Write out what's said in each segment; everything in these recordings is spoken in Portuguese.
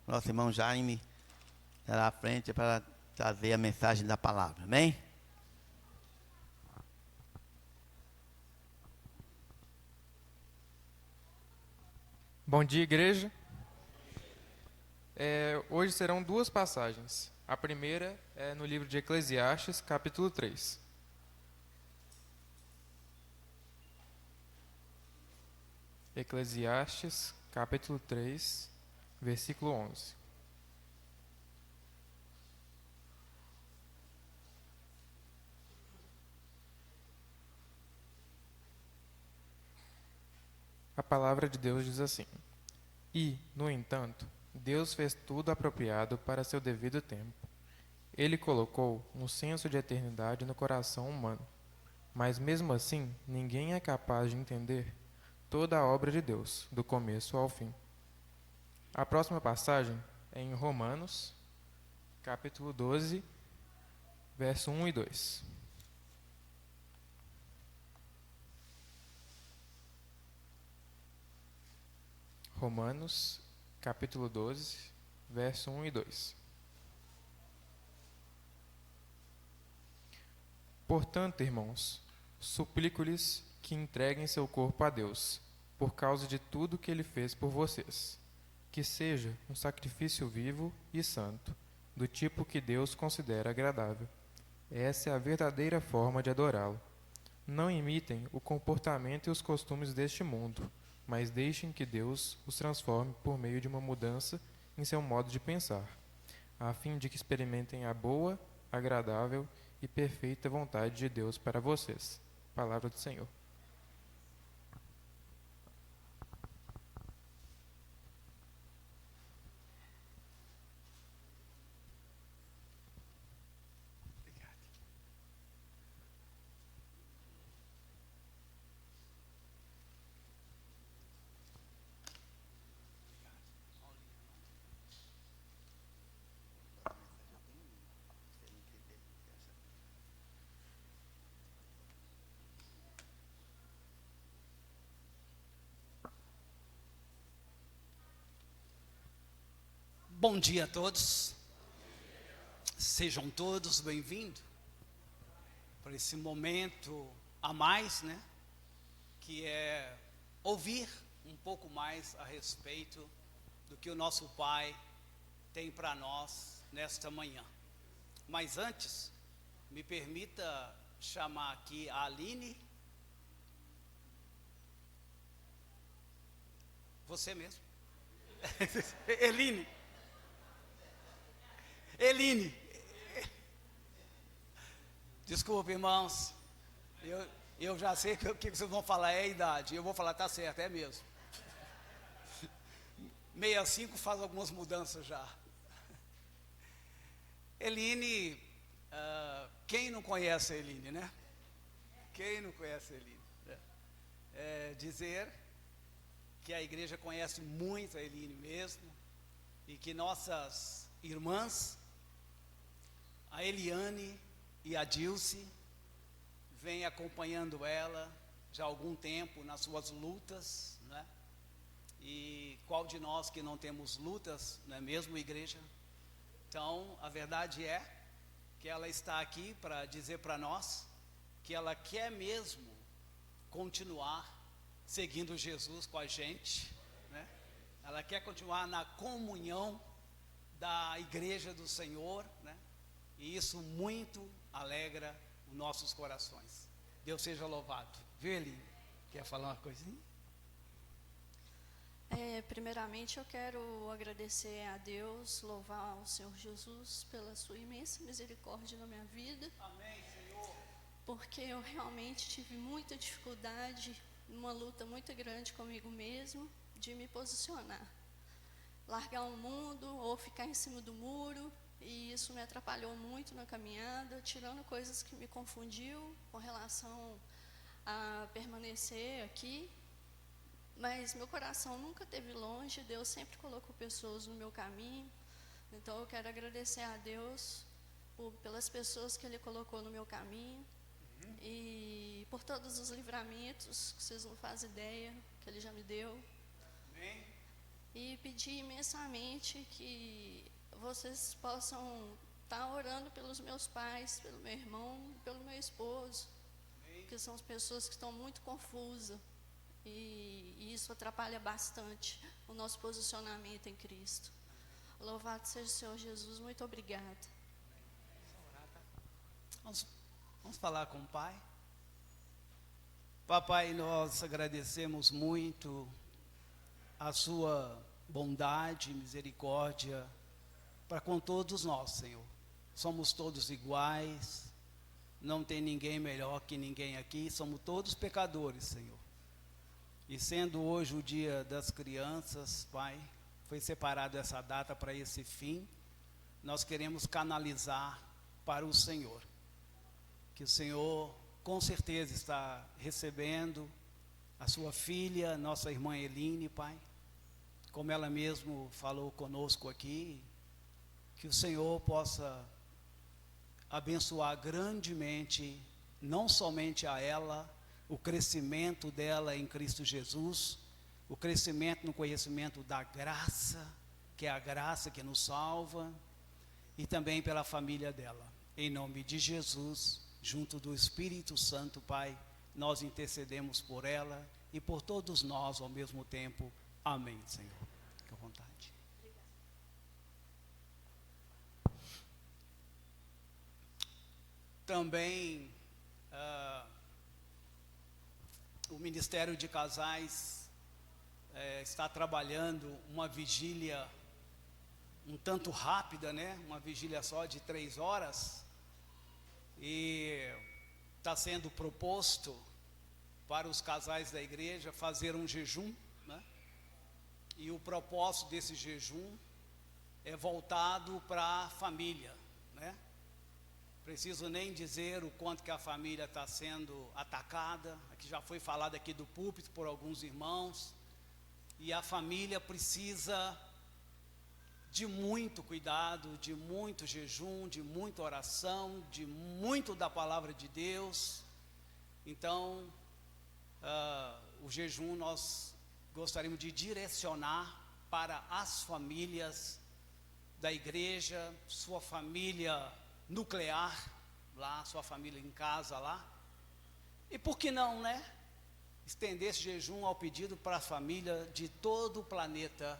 Nosso irmão Jaime estará à frente para trazer a mensagem da palavra. Amém? Bom dia, igreja. Hoje serão duas passagens. A primeira é no livro de Eclesiastes, capítulo 3. Eclesiastes, capítulo 3, versículo 11. A palavra de Deus diz assim: E, no entanto, Deus fez tudo apropriado para seu devido tempo. Ele colocou um senso de eternidade no coração humano. Mas mesmo assim, ninguém é capaz de entender toda a obra de Deus, do começo ao fim. A próxima passagem é em Romanos, capítulo 12, verso 1 e 2. Romanos, capítulo 12, verso 1 e 2. Portanto, irmãos, suplico-lhes que entreguem seu corpo a Deus, por causa de tudo que ele fez por vocês, que seja um sacrifício vivo e santo, do tipo que Deus considera agradável. Essa é a verdadeira forma de adorá-lo. Não imitem o comportamento e os costumes deste mundo, mas deixem que Deus os transforme por meio de uma mudança em seu modo de pensar, a fim de que experimentem a boa, agradável e perfeita vontade de Deus para vocês. Palavra do Senhor. Bom dia a todos, sejam todos bem-vindos para esse momento a mais, né? Que é ouvir um pouco mais a respeito do que o nosso Pai tem para nós nesta manhã. Mas antes, me permita chamar aqui a Aline. Você mesmo. Eline. Desculpa, irmãos. Eu já sei que o que vocês vão falar é a idade. Eu vou falar, tá certo, é mesmo. 65 faz algumas mudanças já. Eline, quem não conhece a Eline, né? Quem não conhece a Eline? Dizer que a igreja conhece muito a Eline mesmo, e que nossas irmãs, a Eliane e a Dilce, vem acompanhando ela já há algum tempo nas suas lutas, né? E qual de nós que não temos lutas, não é mesmo, igreja? Então, a verdade é que ela está aqui para dizer para nós que ela quer mesmo continuar seguindo Jesus com a gente, né? Ela quer continuar na comunhão da igreja do Senhor, né? E isso muito alegra os nossos corações. Deus seja louvado. Viu, Eline? Quer falar uma coisinha? Primeiramente eu quero agradecer a Deus, louvar ao Senhor Jesus pela sua imensa misericórdia na minha vida. Amém, Senhor. Porque eu realmente tive muita dificuldade, uma luta muito grande comigo mesmo, de me posicionar. Largar o mundo ou ficar em cima do muro, e isso me atrapalhou muito na caminhada, tirando coisas que me confundiu com relação a permanecer aqui. Mas meu coração nunca esteve longe, Deus sempre colocou pessoas no meu caminho. Então eu quero agradecer a Deus pelas pessoas que Ele colocou no meu caminho, e por todos os livramentos que vocês não fazem ideia que Ele já me deu. Amém. e pedir imensamente que vocês possam estar orando pelos meus pais, pelo meu irmão, pelo meu esposo, que são as pessoas que estão muito confusas e isso atrapalha bastante o nosso posicionamento em Cristo. Louvado seja o Senhor Jesus, muito obrigada. Vamos falar com o Pai. Papai, nós agradecemos muito a sua bondade e misericórdia para com todos nós, Senhor. Somos todos iguais, não tem ninguém melhor que ninguém aqui, somos todos pecadores, Senhor. E sendo hoje o dia das crianças, Pai, foi separado essa data para esse fim, nós queremos canalizar para o Senhor. Que o Senhor com certeza está recebendo a sua filha, nossa irmã Eline, Pai, como ela mesmo falou conosco aqui, que o Senhor possa abençoar grandemente, não somente a ela, o crescimento dela em Cristo Jesus, o crescimento no conhecimento da graça, que é a graça que nos salva, e também pela família dela. Em nome de Jesus, junto do Espírito Santo, Pai, nós intercedemos por ela e por todos nós ao mesmo tempo. Amém, Senhor. Fique à vontade. Também o Ministério de Casais está trabalhando uma vigília um tanto rápida, né? Uma vigília só de 3 horas, e está sendo proposto para os casais da igreja fazer um jejum, né? E o propósito desse jejum é voltado para a família, né? Preciso nem dizer o quanto que a família está sendo atacada, aqui já foi falado aqui do púlpito por alguns irmãos, e a família precisa de muito cuidado, de muito jejum, de muita oração, de muito da palavra de Deus. Então, o jejum nós gostaríamos de direcionar para as famílias da igreja, sua família nuclear, lá, sua família em casa lá. E por que não, né? Estender esse jejum ao pedido para a família de todo o planeta,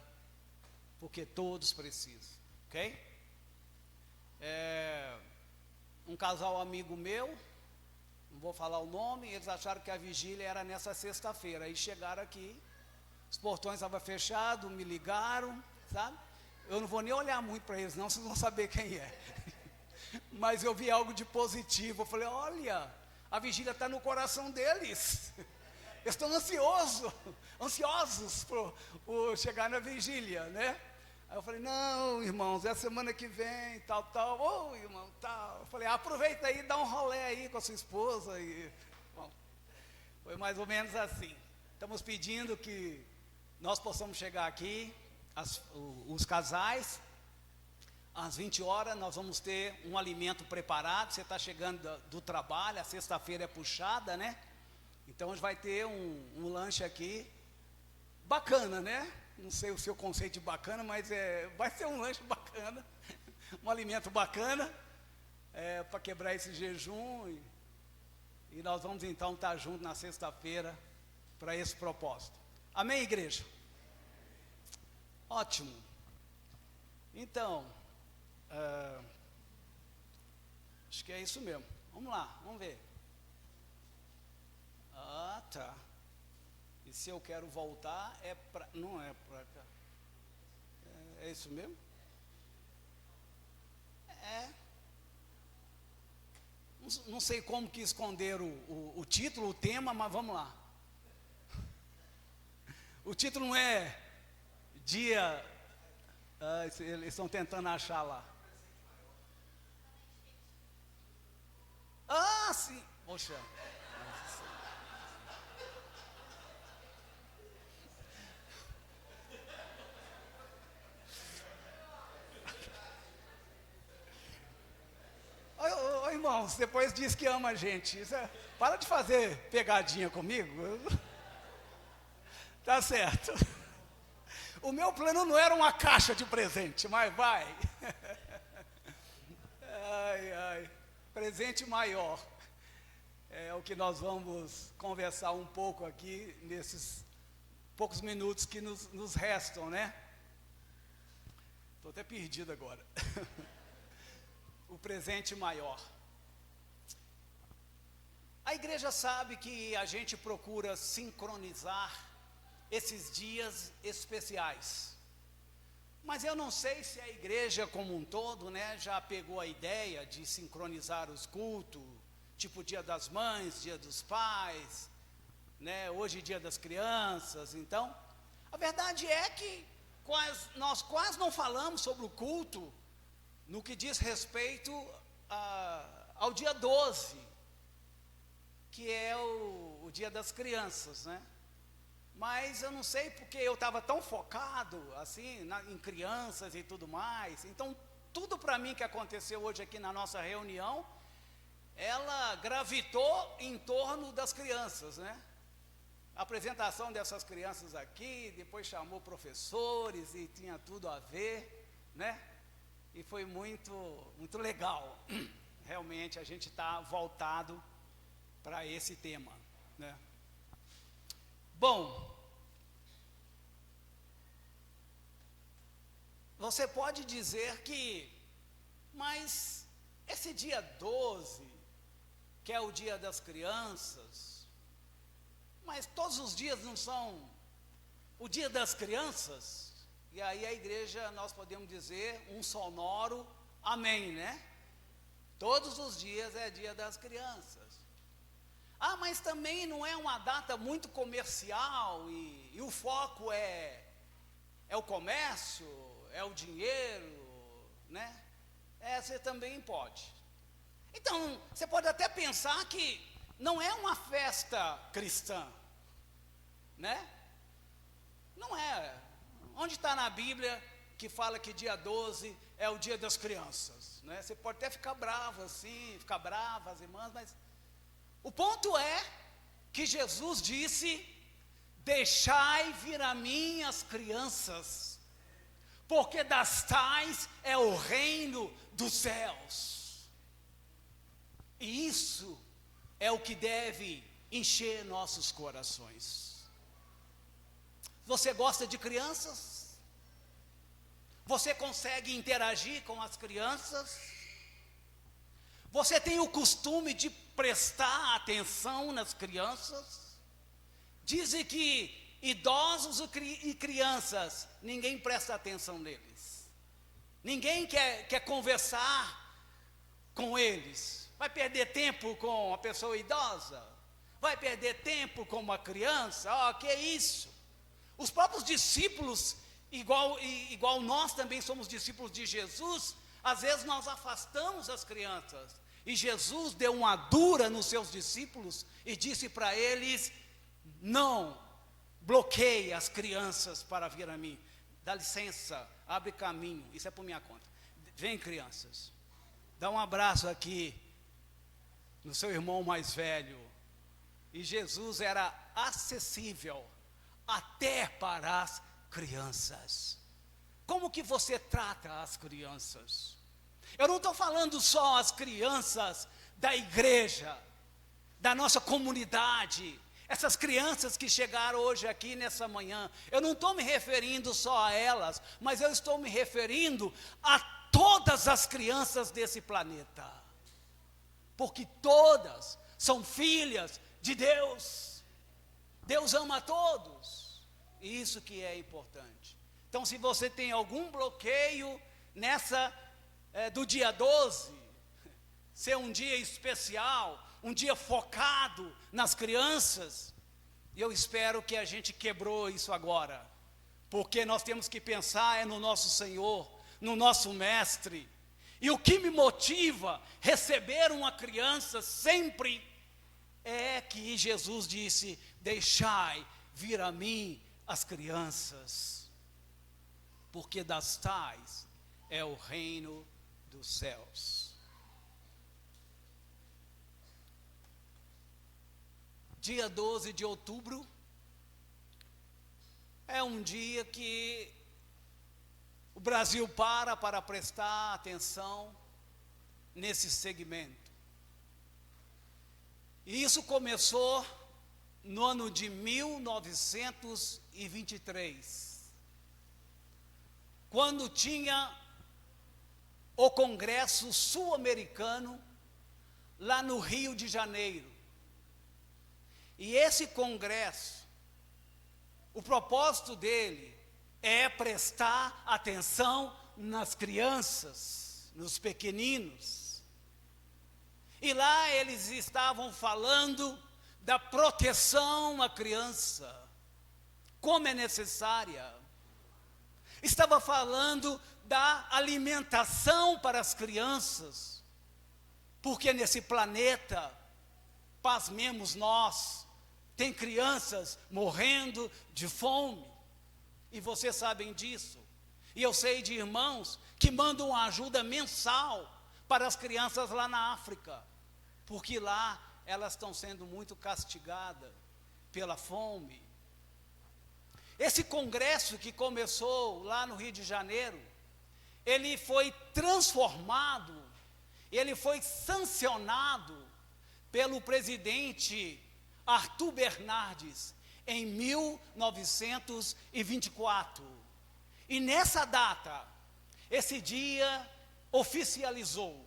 porque todos precisam, ok? Um casal amigo meu, não vou falar o nome, eles acharam que a vigília era nessa sexta-feira, aí chegaram aqui, os portões estavam fechados, me ligaram, sabe? Eu não vou nem olhar muito para eles não, vocês vão saber quem é. Mas eu vi algo de positivo, eu falei, olha, a vigília está no coração deles. Eles estão ansiosos por chegar na vigília, né? Aí eu falei, não, irmãos, é a semana que vem, tal, ô irmão, tal. Eu falei, aproveita aí, dá um rolê aí com a sua esposa. E, bom, foi mais ou menos assim. Estamos pedindo que nós possamos chegar aqui, os casais, às 20 horas, nós vamos ter um alimento preparado. Você está chegando do trabalho, a sexta-feira é puxada, né? Então, a gente vai ter um lanche aqui, bacana, né? Não sei o seu conceito de bacana, mas vai ser um lanche bacana, um alimento bacana, para quebrar esse jejum. E nós vamos então estar juntos na sexta-feira para esse propósito. Amém, igreja? Ótimo. Então, acho que é isso mesmo. Vamos lá, vamos ver. Ah, tá. E se eu quero voltar, não é para cá. É isso mesmo? Não sei como que esconder o título, o tema, mas vamos lá. O título não é dia... eles estão tentando achar lá. Ah, sim. Poxa. Ô, irmãos, depois diz que ama a gente. Para de fazer pegadinha comigo. Tá certo. O meu plano não era uma caixa de presente, mas vai. Ai, ai. Presente maior. É o que nós vamos conversar um pouco aqui, nesses poucos minutos que nos restam, né? Estou até perdido agora. O presente maior. A igreja sabe que a gente procura sincronizar esses dias especiais. Mas eu não sei se a igreja como um todo, né, já pegou a ideia de sincronizar os cultos, tipo Dia das Mães, Dia dos Pais, né, hoje Dia das Crianças. Então, a verdade é que nós quase não falamos sobre o culto no que diz respeito ao dia 12, que é o Dia das Crianças, né? Mas eu não sei porque eu estava tão focado assim em crianças e tudo mais. Então, tudo para mim que aconteceu hoje aqui na nossa reunião, ela gravitou em torno das crianças, né? A apresentação dessas crianças aqui, depois chamou professores e tinha tudo a ver, né? E foi muito, muito legal. Realmente a gente está voltado para esse tema, né? Bom, você pode dizer que, mas esse dia 12, que é o dia das crianças, mas todos os dias não são o dia das crianças? E aí a igreja, nós podemos dizer um sonoro amém, né? Todos os dias é dia das crianças. Ah, mas também não é uma data muito comercial e o foco é o comércio, é o dinheiro, né? Você também pode. Então, você pode até pensar que não é uma festa cristã, né? Não é. Onde está na Bíblia que fala que dia 12 é o dia das crianças, né? Você pode até ficar bravo assim, ficar brava as irmãs, mas o ponto é que Jesus disse: deixai vir a mim as crianças, porque das tais é o reino dos céus. E isso é o que deve encher nossos corações. Você gosta de crianças? Você consegue interagir com as crianças? Você tem o costume de prestar atenção nas crianças? Dizem que idosos e crianças, ninguém presta atenção neles. Ninguém quer conversar com eles. Vai perder tempo com a pessoa idosa? Vai perder tempo com uma criança? Que é isso? Os próprios discípulos, igual nós também somos discípulos de Jesus, às vezes nós afastamos as crianças. E Jesus deu uma dura nos seus discípulos e disse para eles: não bloqueie as crianças para vir a mim. Dá licença, abre caminho. Isso é por minha conta. Vem, crianças. Dá um abraço aqui no seu irmão mais velho. E Jesus era acessível até para as crianças. Como que você trata as crianças? Eu não estou falando só as crianças da igreja, da nossa comunidade, essas crianças que chegaram hoje aqui nessa manhã. Eu não estou me referindo só a elas, mas eu estou me referindo a todas as crianças desse planeta, porque todas são filhas de Deus. Deus ama a todos, e isso que é importante. Então, se você tem algum bloqueio do dia 12, ser um dia especial, um dia focado nas crianças, eu espero que a gente quebrou isso agora, porque nós temos que pensar no nosso Senhor, no nosso Mestre. E o que me motiva a receber uma criança sempre é que Jesus disse: deixai vir a mim as crianças, porque das tais é o reino dos céus. Dia 12 de outubro é um dia que o Brasil para prestar atenção nesse segmento. E isso começou no ano de 1923, quando tinha o Congresso Sul-Americano lá no Rio de Janeiro. E esse congresso, o propósito dele é prestar atenção nas crianças, nos pequeninos. E lá eles estavam falando da proteção à criança, como é necessária. Estava falando da alimentação para as crianças, porque nesse planeta, pasmemos nós, tem crianças morrendo de fome, e vocês sabem disso. E eu sei de irmãos que mandam ajuda mensal para as crianças lá na África, porque lá elas estão sendo muito castigadas pela fome. Esse congresso que começou lá no Rio de Janeiro, ele foi transformado, ele foi sancionado pelo presidente Arthur Bernardes em 1924. E nessa data, esse dia oficializou,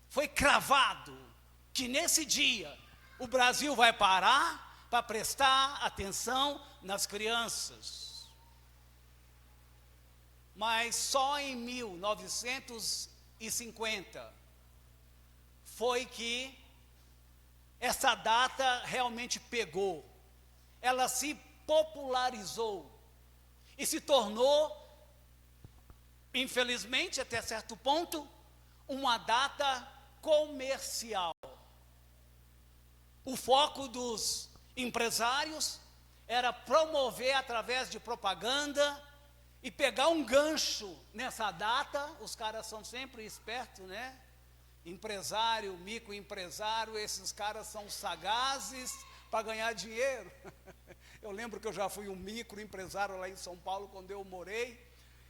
foi cravado que nesse dia o Brasil vai parar para prestar atenção nas crianças. Mas só em 1950 foi que essa data realmente pegou, ela se popularizou e se tornou, infelizmente até certo ponto, uma data comercial. O foco dos empresários era promover através de propaganda e pegar um gancho nessa data. Os caras são sempre espertos, né? Empresário, microempresário, esses caras são sagazes para ganhar dinheiro. Eu lembro que eu já fui um microempresário lá em São Paulo, quando eu morei.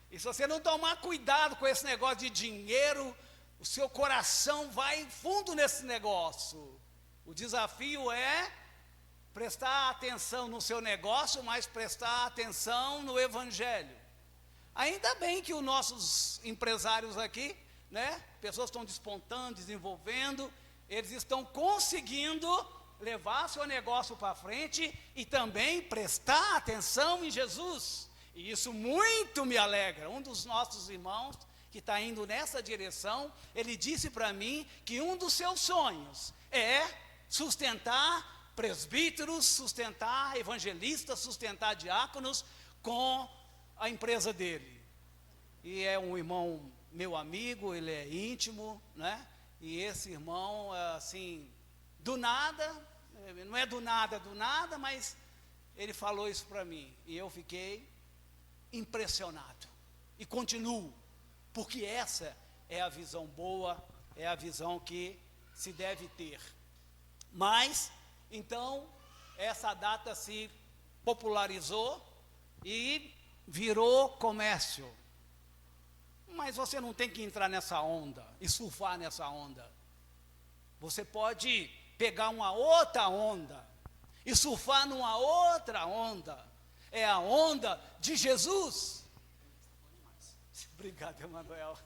E se você não tomar cuidado com esse negócio de dinheiro, o seu coração vai fundo nesse negócio. O desafio é prestar atenção no seu negócio, mas prestar atenção no Evangelho. Ainda bem que os nossos empresários aqui, né, pessoas estão despontando, desenvolvendo, eles estão conseguindo levar seu negócio para frente e também prestar atenção em Jesus. E isso muito me alegra. Um dos nossos irmãos que está indo nessa direção, ele disse para mim que um dos seus sonhos é sustentar presbíteros, sustentar evangelistas, sustentar diáconos com a empresa dele. E é um irmão meu amigo, ele é íntimo, né? E esse irmão, assim, do nada, não é do nada, mas ele falou isso para mim. E eu fiquei impressionado. E continuo, porque essa é a visão boa, é a visão que se deve ter. Mas, então, essa data se popularizou e virou comércio. Mas você não tem que entrar nessa onda e surfar nessa onda. Você pode pegar uma outra onda e surfar numa outra onda. É a onda de Jesus. Obrigado, Emanuel.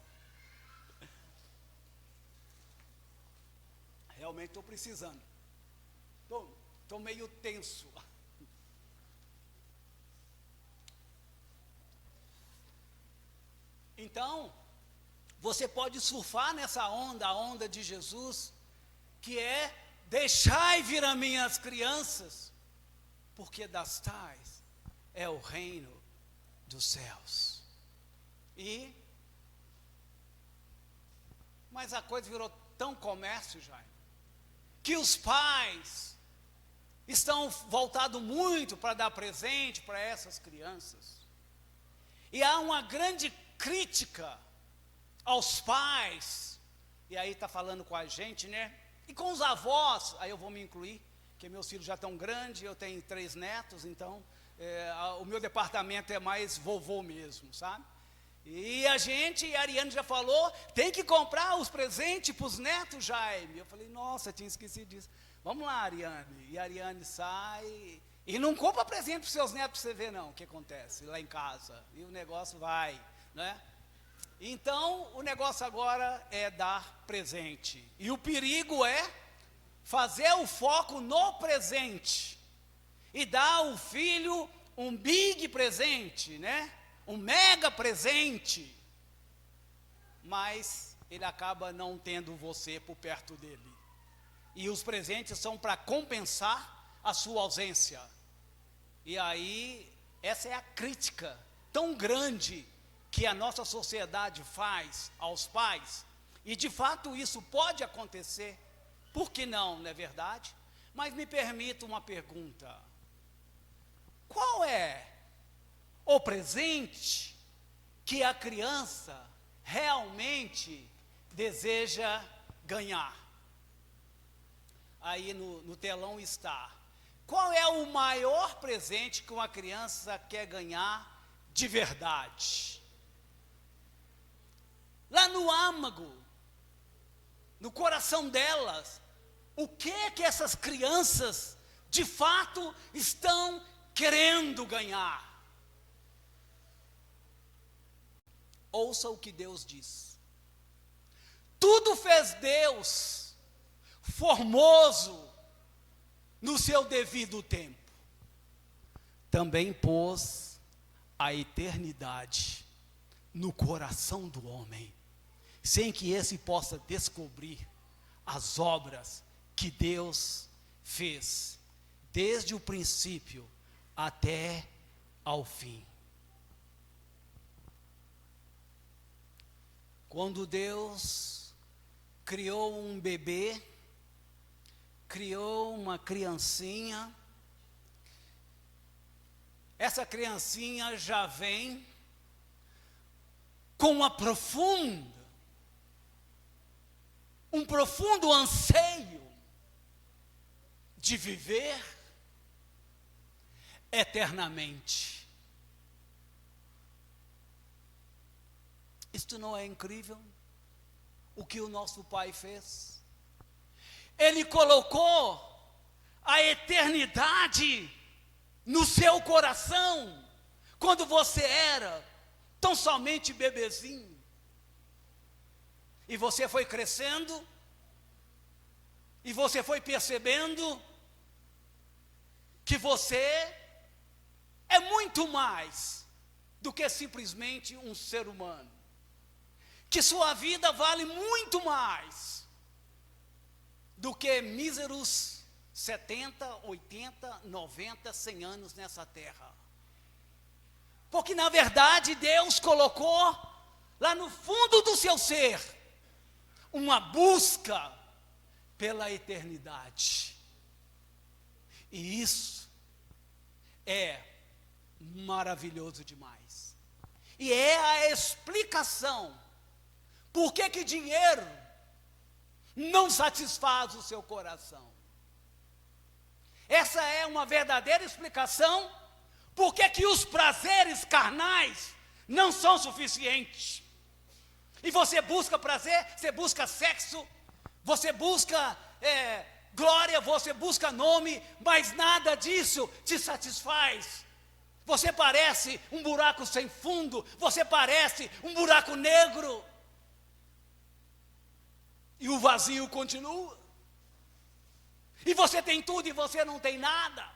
Realmente estou precisando. Estou meio tenso. Então, você pode surfar nessa onda, a onda de Jesus, que é: deixai vir a mim as crianças, porque das tais é o reino dos céus. Mas a coisa virou tão comércio, Jaime, que os pais estão voltados muito para dar presente para essas crianças. E há uma grande crítica aos pais, e aí está falando com a gente, né? E com os avós, aí eu vou me incluir, porque meus filhos já estão grandes, eu tenho 3 netos, então o meu departamento é mais vovô mesmo, sabe? E a Ariane já falou, tem que comprar os presentes para os netos, Jaime. Eu falei, nossa, tinha esquecido disso. Vamos lá, Ariane. E a Ariane sai e não compra presente para os seus netos para você ver não, o que acontece lá em casa. E o negócio vai, né? Então, o negócio agora é dar presente. E o perigo é fazer o foco no presente. E dar ao filho um big presente, né? Um mega presente, mas ele acaba não tendo você por perto dele. E os presentes são para compensar a sua ausência. E aí, essa é a crítica tão grande que a nossa sociedade faz aos pais. E de fato isso pode acontecer. Por que não, não é verdade? Mas me permita uma pergunta. Qual é o presente que a criança realmente deseja ganhar? Aí no telão está. Qual é o maior presente que uma criança quer ganhar de verdade? Lá no âmago, no coração delas, o que essas crianças de fato estão querendo ganhar? Ouça o que Deus diz. Tudo fez Deus formoso no seu devido tempo. Também pôs a eternidade no coração do homem, sem que esse possa descobrir as obras que Deus fez, desde o princípio até ao fim. Quando Deus criou um bebê, criou uma criancinha, essa criancinha já vem com um profundo anseio de viver eternamente. Isto não é incrível? O que o nosso Pai fez? Ele colocou a eternidade no seu coração, quando você era tão somente bebezinho. E você foi crescendo, e você foi percebendo que você é muito mais do que simplesmente um ser humano. Que sua vida vale muito mais do que míseros 70, 80, 90, 100 anos nessa terra. Porque na verdade Deus colocou lá no fundo do seu ser uma busca pela eternidade. E isso é maravilhoso demais. E é a explicação por que dinheiro não satisfaz o seu coração. Essa é uma verdadeira explicação por que os prazeres carnais não são suficientes. E você busca prazer, você busca sexo, você busca glória, você busca nome, mas nada disso te satisfaz. Você parece um buraco sem fundo, você parece um buraco negro. E o vazio continua. E você tem tudo e você não tem nada.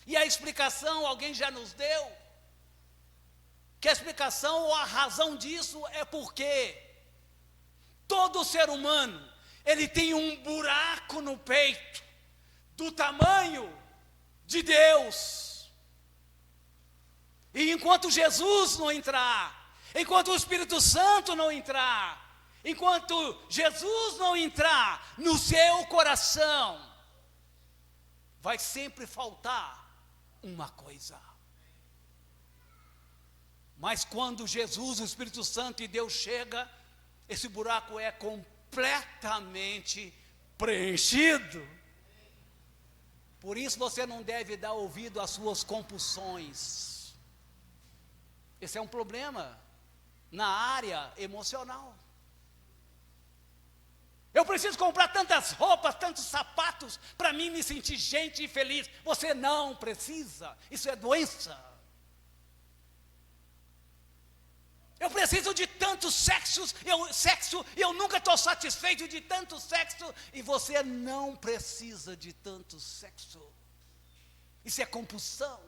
E a explicação alguém já nos deu. Que a explicação ou a razão disso é porque todo ser humano, ele tem um buraco no peito do tamanho de Deus. E enquanto Jesus não entrar, enquanto o Espírito Santo não entrar, enquanto Jesus não entrar no seu coração, vai sempre faltar uma coisa. Mas quando Jesus, o Espírito Santo e Deus chega, esse buraco é completamente preenchido. Por isso você não deve dar ouvido às suas compulsões. Esse é um problema na área emocional. Eu preciso comprar tantas roupas, tantos sapatos, para mim me sentir gente e feliz. Você não precisa, isso é doença. Eu preciso de tantos sexos, eu nunca estou satisfeito de tanto sexo, e você não precisa de tanto sexo. Isso é compulsão.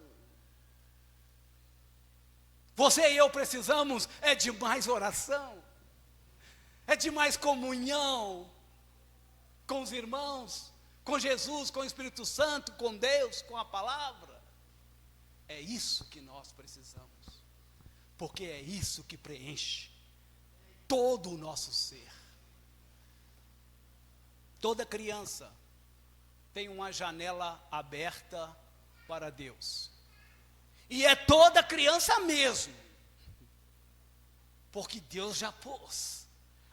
Você e eu precisamos de mais oração, de mais comunhão com os irmãos, com Jesus, com o Espírito Santo, com Deus, com a palavra. É isso que nós precisamos, porque é isso que preenche todo o nosso ser. Toda criança tem uma janela aberta para Deus, e é toda criança mesmo, porque Deus já pôs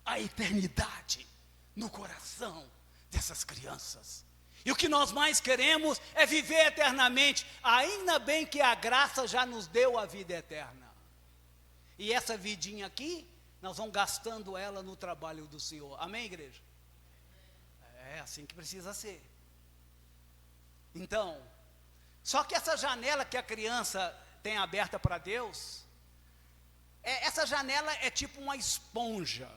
a eternidade no coração dessas crianças. E o que nós mais queremos é viver eternamente. Ainda bem que a graça já nos deu a vida eterna. E essa vidinha aqui, nós vamos gastando ela no trabalho do Senhor. Amém, igreja? É assim que precisa ser. Então, só que essa janela que a criança tem aberta para Deus, essa janela é tipo uma esponja,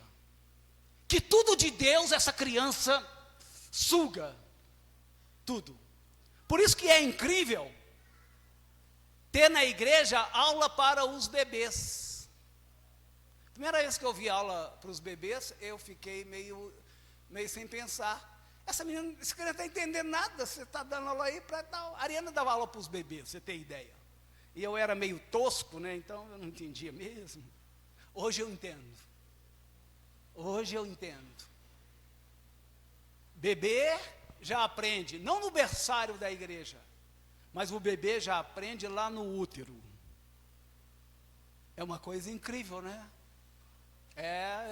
que tudo de Deus essa criança suga, tudo. Por isso que é incrível ter na igreja aula para os bebês. Primeira vez que eu vi aula para os bebês, eu fiquei meio sem pensar. Essa menina, esse criança não está entendendo nada, você está dando aula aí para tal. A Ariana dava aula para os bebês, você tem ideia. E eu era meio tosco, né? Então eu não entendia mesmo. Hoje eu entendo. Hoje eu entendo. Bebê já aprende, não no berçário da igreja, mas o bebê já aprende lá no útero. É uma coisa incrível, né?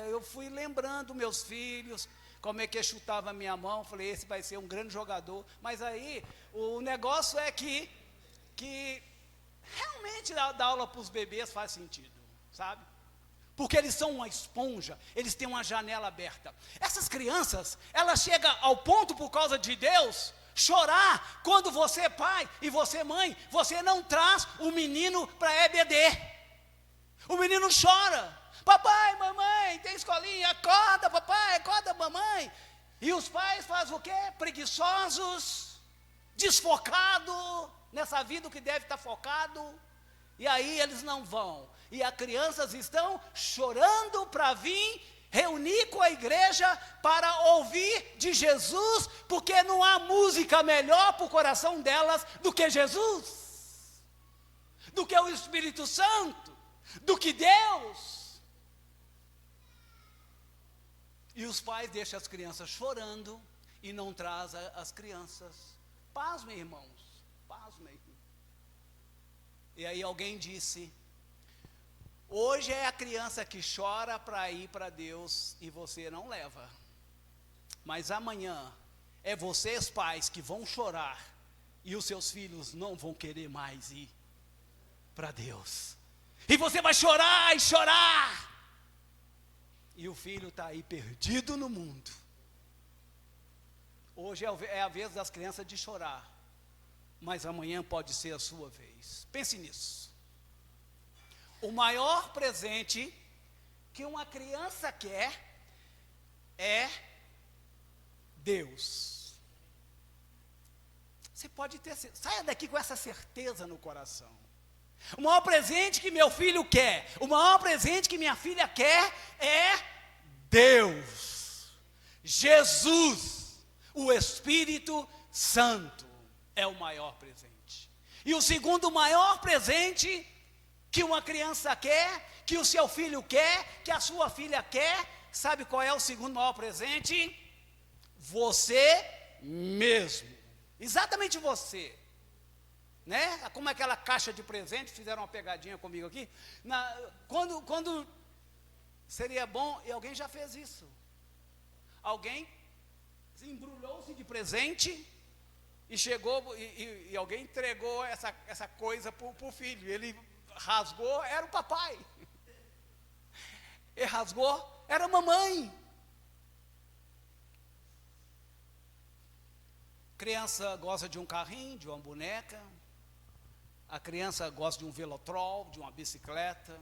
Eu fui lembrando meus filhos, como é que eu chutava a minha mão, falei, esse vai ser um grande jogador. Mas aí, o negócio é que realmente dar aula para os bebês faz sentido, sabe? Porque eles são uma esponja, eles têm uma janela aberta. Essas crianças, elas chegam ao ponto, por causa de Deus, chorar quando você, pai, e você, mãe, você não traz o menino para EBD. O menino chora. Papai, mamãe, tem escolinha, acorda papai, acorda mamãe. E os pais fazem o quê? Preguiçosos, desfocados nessa vida que deve estar focado. E aí eles não vão. E as crianças estão chorando para vir reunir com a igreja para ouvir de Jesus, porque não há música melhor para o coração delas do que Jesus, do que o Espírito Santo, do que Deus. E os pais deixam as crianças chorando e não trazem as crianças. Pasmem, irmãos, pasmem. E aí alguém disse, hoje é a criança que chora para ir para Deus e você não leva. Mas amanhã é vocês pais que vão chorar e os seus filhos não vão querer mais ir para Deus. E você vai chorar e chorar. E o filho está aí perdido no mundo. Hoje é a vez das crianças de chorar, mas amanhã pode ser a sua vez. Pense nisso. O maior presente que uma criança quer é Deus. Você pode ter, saia daqui com essa certeza no coração. O maior presente que meu filho quer, o maior presente que minha filha quer é Deus, Jesus, o Espírito Santo é o maior presente. E o segundo maior presente que uma criança quer, que o seu filho quer, que a sua filha quer, sabe qual é o segundo maior presente? Você mesmo, exatamente você. Né? Como aquela caixa de presente, fizeram uma pegadinha comigo aqui. Quando seria bom, e alguém já fez isso. Alguém embrulhou-se de presente E chegou, e alguém entregou essa coisa para o filho. Ele rasgou, era o papai. Ele rasgou, era a mamãe. Criança gosta de um carrinho, de uma boneca. A criança gosta de um velotrol, de uma bicicleta.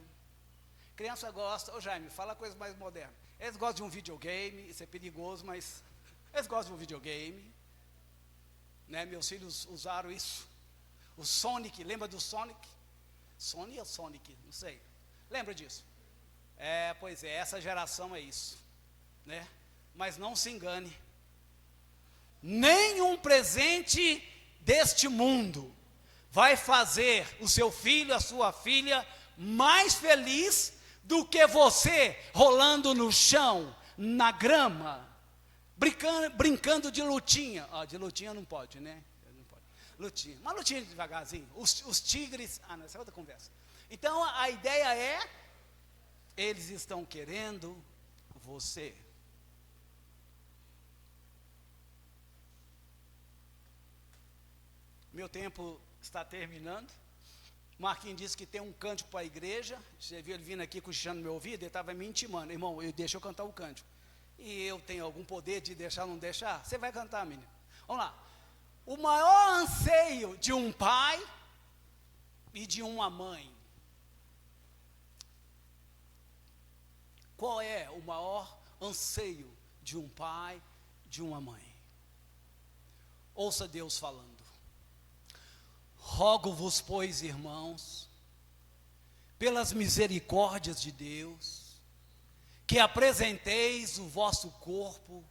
Criança gosta, Jaime, fala coisa mais moderna. Eles gostam de um videogame, isso é perigoso, mas eles gostam de um videogame. Né? Meus filhos usaram isso. O Sonic, lembra do Sonic? Sony ou Sonic? Não sei. Lembra disso? Pois é, essa geração é isso. Né? Mas não se engane. Nenhum presente deste mundo vai fazer o seu filho, a sua filha, mais feliz do que você rolando no chão, na grama, brincando de lutinha. De lutinha não pode, né? Não pode. Lutinha. Mas lutinha devagarzinho. Os tigres. Não, essa é outra conversa. Então a ideia é: eles estão querendo você. Meu tempo está terminando. Marquinhos disse que tem um cântico para a igreja. Você viu ele vindo aqui cochichando no meu ouvido, ele estava me intimando. Irmão, deixa eu cantar o cântico. E eu tenho algum poder de deixar ou não deixar? Você vai cantar, menino. Vamos lá. O maior anseio de um pai e de uma mãe. Qual é o maior anseio de um pai, de uma mãe? Ouça Deus falando. Rogo-vos, pois, irmãos, pelas misericórdias de Deus, que apresenteis o vosso corpo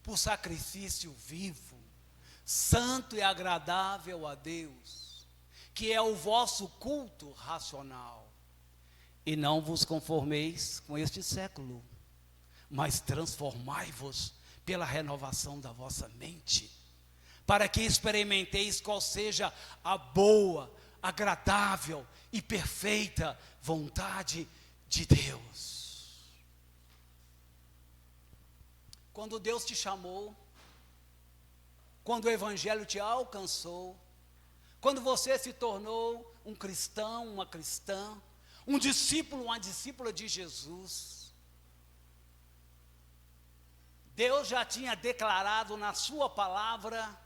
por sacrifício vivo, santo e agradável a Deus, que é o vosso culto racional. E não vos conformeis com este século, mas transformai-vos pela renovação da vossa mente, para que experimenteis qual seja a boa, agradável e perfeita vontade de Deus. Quando Deus te chamou, quando o Evangelho te alcançou, quando você se tornou um cristão, uma cristã, um discípulo, uma discípula de Jesus, Deus já tinha declarado na sua palavra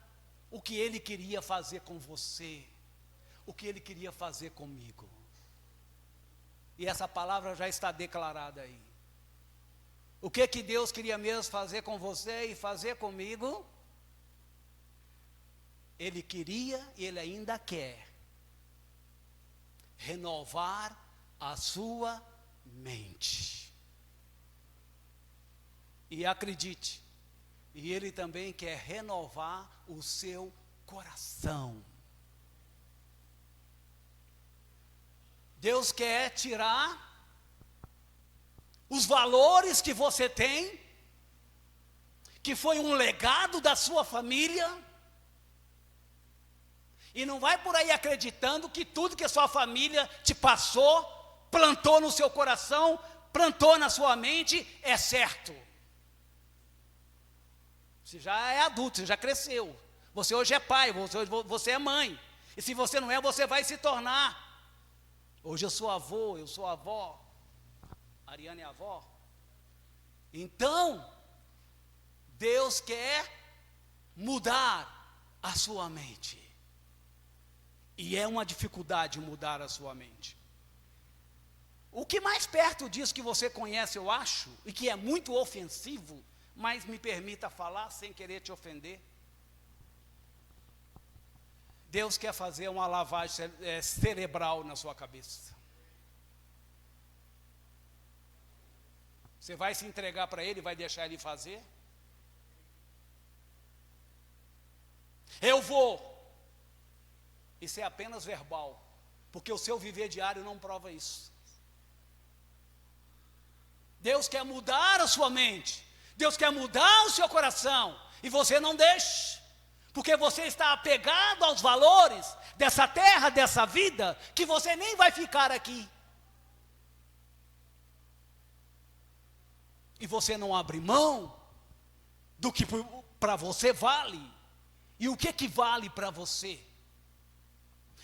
o que Ele queria fazer com você, o que Ele queria fazer comigo. E essa palavra já está declarada aí. O que Deus queria mesmo fazer com você e fazer comigo? Ele queria e Ele ainda quer renovar a sua mente. E acredite, e Ele também quer renovar o seu coração. Deus quer tirar os valores que você tem, que foi um legado da sua família, e não vai por aí acreditando que tudo que a sua família te passou, plantou no seu coração, plantou na sua mente, é certo. Você já é adulto, você já cresceu. Você hoje é pai, você é mãe. E se você não é, você vai se tornar. Hoje eu sou avô, eu sou avó. A Ariane é avó. Então, Deus quer mudar a sua mente. E é uma dificuldade mudar a sua mente. O que mais perto disso que você conhece, eu acho, e que é muito ofensivo, mas me permita falar sem querer te ofender. Deus quer fazer uma lavagem cerebral na sua cabeça. Você vai se entregar para Ele, vai deixar Ele fazer? Eu vou. Isso é apenas verbal, porque o seu viver diário não prova isso. Deus quer mudar a sua mente. Deus quer mudar o seu coração, e você não deixe, porque você está apegado aos valores dessa terra, dessa vida, que você nem vai ficar aqui. E você não abre mão do que para você vale, E o que vale para você?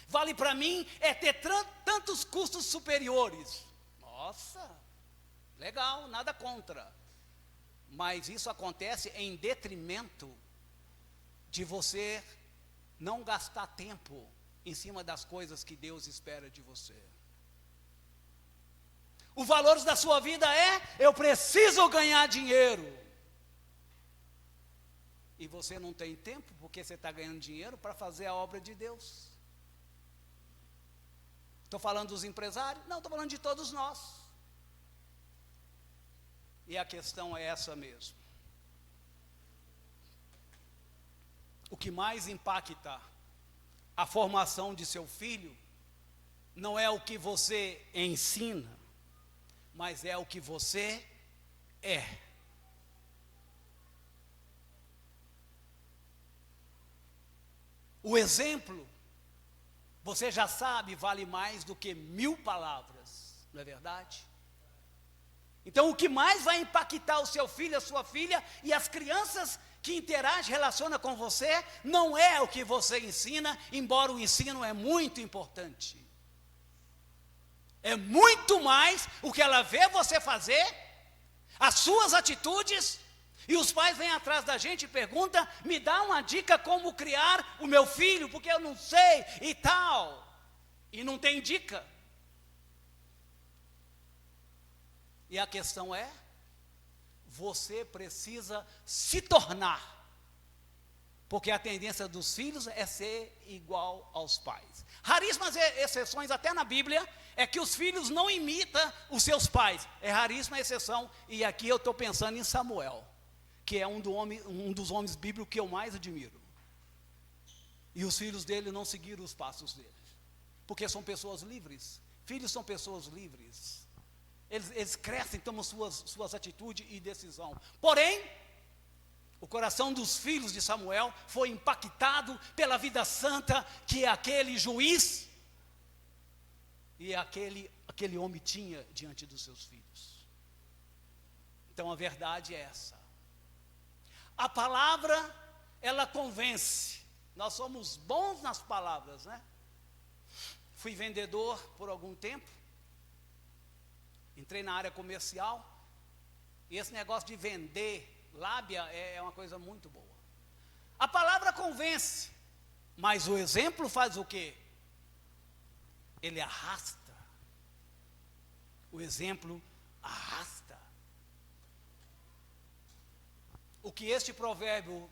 Vale para mim é ter tantos custos superiores. Nossa, legal, nada contra. Mas isso acontece em detrimento de você não gastar tempo em cima das coisas que Deus espera de você. O valor da sua vida é: eu preciso ganhar dinheiro. E você não tem tempo porque você está ganhando dinheiro para fazer a obra de Deus. Estou falando dos empresários? Não, estou falando de todos nós. E a questão é essa mesmo. O que mais impacta a formação de seu filho não é o que você ensina, mas é o que você é. O exemplo, você já sabe, vale mais do que 1000 palavras, não é verdade? Então, o que mais vai impactar o seu filho, a sua filha e as crianças que interagem, relacionam com você, não é o que você ensina, embora o ensino é muito importante. É muito mais o que ela vê você fazer, as suas atitudes, e os pais vêm atrás da gente e perguntam: me dá uma dica como criar o meu filho, porque eu não sei e tal. E não tem dica. E a questão é: você precisa se tornar. Porque a tendência dos filhos é ser igual aos pais. Raríssimas exceções, até na Bíblia, é que os filhos não imitam os seus pais. É raríssima exceção, e aqui eu estou pensando em Samuel, que é um dos homens bíblicos que eu mais admiro. E os filhos dele não seguiram os passos dele, porque são pessoas livres. Filhos são pessoas livres. Eles crescem, tomam suas atitudes e decisão. Porém, o coração dos filhos de Samuel foi impactado pela vida santa que aquele juiz e aquele homem tinha diante dos seus filhos. Então a verdade é essa. A palavra, ela convence. Nós somos bons nas palavras, né? Fui vendedor por algum tempo. Entrei na área comercial. E esse negócio de vender lábia é uma coisa muito boa. A palavra convence, mas o exemplo faz o quê? Ele arrasta. O exemplo arrasta. O que este provérbio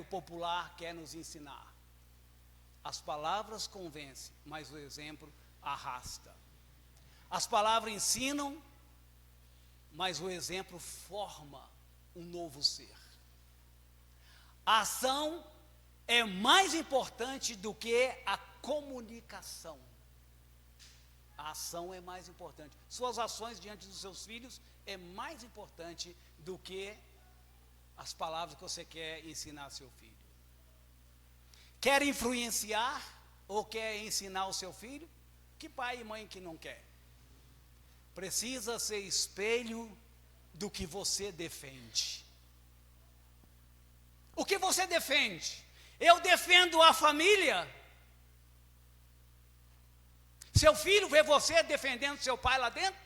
popular quer nos ensinar? As palavras convencem, mas o exemplo arrasta. As palavras ensinam, mas o exemplo forma um novo ser. A ação é mais importante do que a comunicação. A ação é mais importante. Suas ações diante dos seus filhos é mais importante do que as palavras que você quer ensinar ao seu filho. Quer influenciar ou quer ensinar o seu filho? Que pai e mãe que não quer? Precisa ser espelho do que você defende. O que você defende? Eu defendo a família. Seu filho vê você defendendo seu pai lá dentro?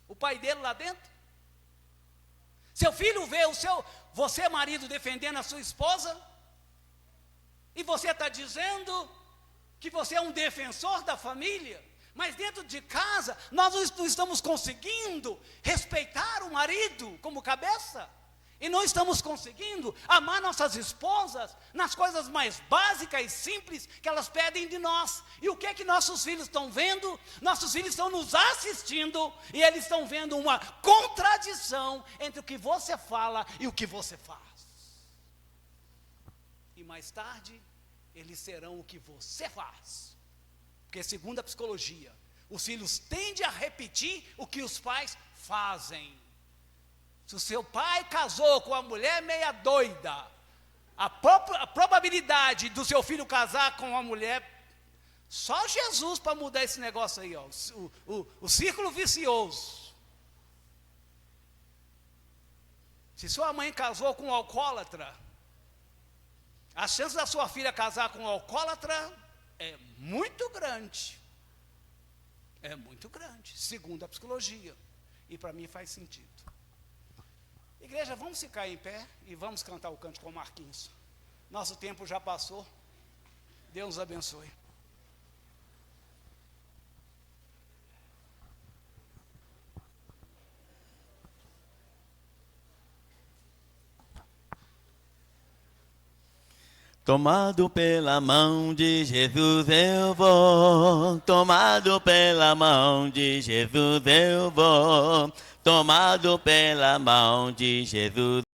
O pai dele lá dentro? Seu filho vê você, marido, defendendo a sua esposa? E você está dizendo que você é um defensor da família? Mas dentro de casa, nós não estamos conseguindo respeitar o marido como cabeça. E não estamos conseguindo amar nossas esposas nas coisas mais básicas e simples que elas pedem de nós. E o que é que nossos filhos estão vendo? Nossos filhos estão nos assistindo e eles estão vendo uma contradição entre o que você fala e o que você faz. E mais tarde, eles serão o que você faz. Porque segundo a psicologia, os filhos tendem a repetir o que os pais fazem. Se o seu pai casou com uma mulher meia doida, a probabilidade do seu filho casar com uma mulher, só Jesus para mudar esse negócio aí, ó, o círculo vicioso. Se sua mãe casou com um alcoólatra, A chance da sua filha casar com um alcoólatra é muito grande. É muito grande, segundo a psicologia. E para mim faz sentido. Igreja, vamos ficar em pé e vamos cantar o canto com Marquinhos. Nosso tempo já passou. Deus nos abençoe. Tomado pela mão de Jesus eu vou, tomado pela mão de Jesus eu vou, tomado pela mão de Jesus.